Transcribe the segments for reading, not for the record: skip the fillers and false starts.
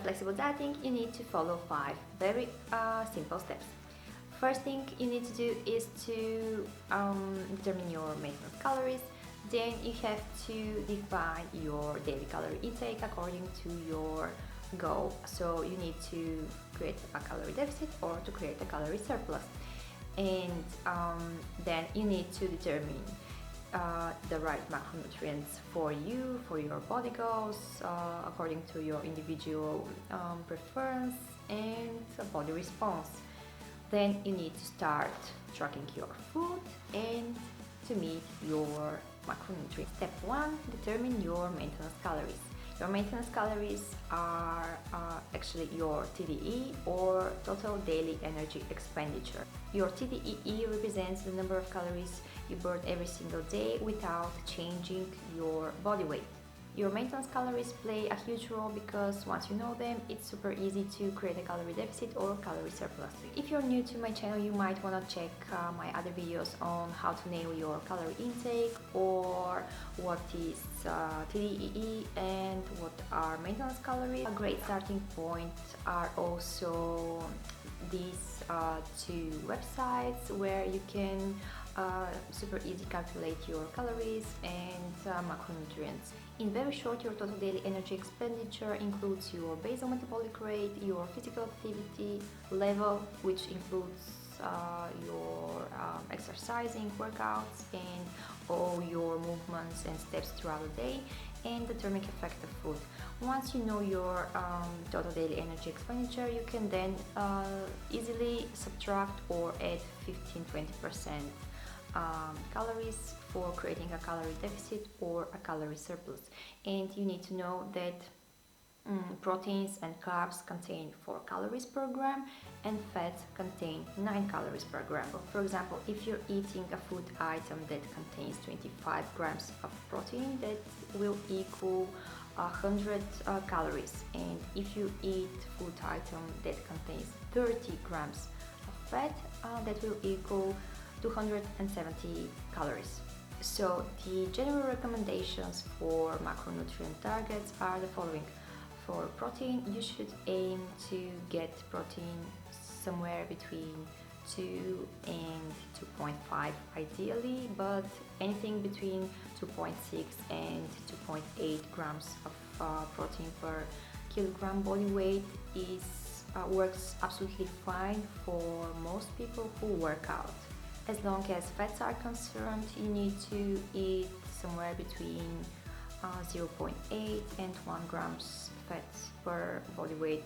start flexible dieting, you need to follow 5 very simple steps. First thing you need to do is to determine your maintenance calories. Then you have to define your daily calorie intake according to your goal. So you need to create a calorie deficit or to create a calorie surplus. And then you need to determine the right macronutrients for you, for your body goals, according to your individual preference and body response. Then you need to start tracking your food and to meet your macronutrients. Step 1, determine your maintenance calories. Your maintenance calories are actually your TDE or total daily energy expenditure. Your TDEE represents the number of calories you burn every single day without changing your body weight. Your maintenance calories play a huge role because once you know them, it's super easy to create a calorie deficit or calorie surplus. If you're new to my channel, you might want to check my other videos on how to nail your calorie intake or what is TDEE and what are maintenance calories. A great starting point are also these 2 websites where you can super easy calculate your calories and macronutrients. In very short, your total daily energy expenditure includes your basal metabolic rate, your physical activity level, which includes your exercising, workouts, and all your movements and steps throughout the day, and the thermic effect of food. Once you know your total daily energy expenditure, you can then easily subtract or add 15-20% calories for creating a calorie deficit or a calorie surplus. And you need to know that proteins and carbs contain 4 calories per gram and fats contain 9 calories per gram. For example, if you're eating a food item that contains 25 grams of protein, that will equal 100 calories, and if you eat food item that contains 30 grams of fat, that will equal 270 calories. So the general recommendations for macronutrient targets are the following. For protein, you should aim to get protein somewhere between 2 and 2.5 ideally, but anything between 2.6 and 2.8 grams of protein per kilogram body weight is works absolutely fine for most people who work out. As long as fats are concerned, you need to eat somewhere between 0.8 and 1 grams fats per body weight,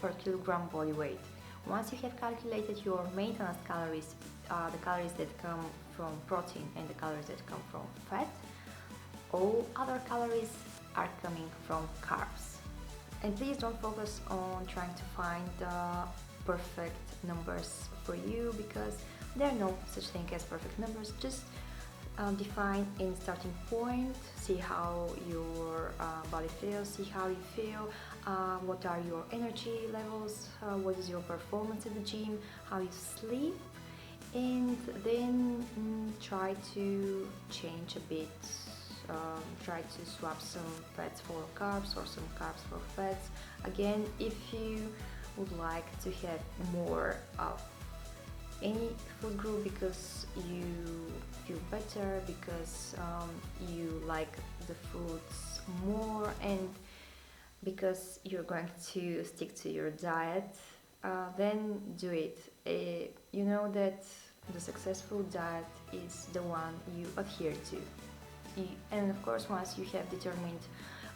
per kilogram body weight. Once you have calculated your maintenance calories, the calories that come from protein and the calories that come from fat, all other calories are coming from carbs. And please don't focus on trying to find perfect numbers for you, because there are no such thing as perfect numbers. Just define a starting point, see how your body feels, see how you feel, what are your energy levels, what is your performance at the gym, how you sleep, and then try to change a bit. Try to swap some fats for carbs or some carbs for fats. Again, if you would like to have more of any food group because you feel better, because you like the foods more, and because you're going to stick to your diet, then do it. You know that the successful diet is the one you adhere to. And of course, once you have determined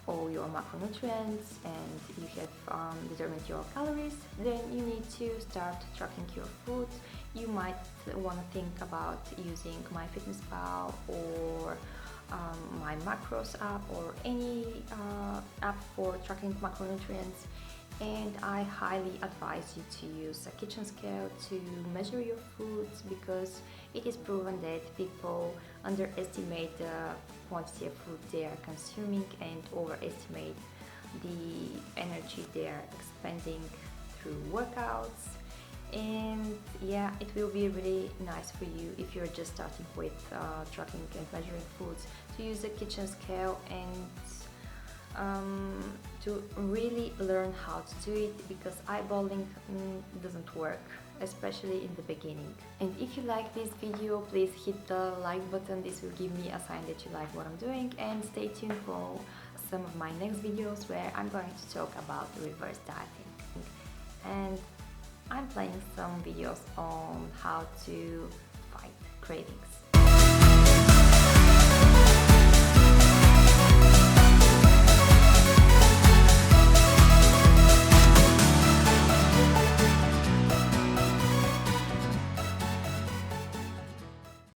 all your macronutrients and you have determined your calories, then you need to start tracking your food. You might want to think about using MyFitnessPal or my macros app or any app for tracking macronutrients. And I highly advise you to use a kitchen scale to measure your foods, because it is proven that people underestimate the quantity of food they are consuming and overestimate the energy they are expending through workouts. And yeah, it will be really nice for you if you're just starting with tracking and measuring foods to use a kitchen scale and to really learn how to do it, because eyeballing doesn't work, especially in the beginning. And if you like this video, please hit the like button. This will give me a sign that you like what I'm doing, and stay tuned for some of my next videos where I'm going to talk about reverse dieting. And I'm planning some videos on how to fight cravings.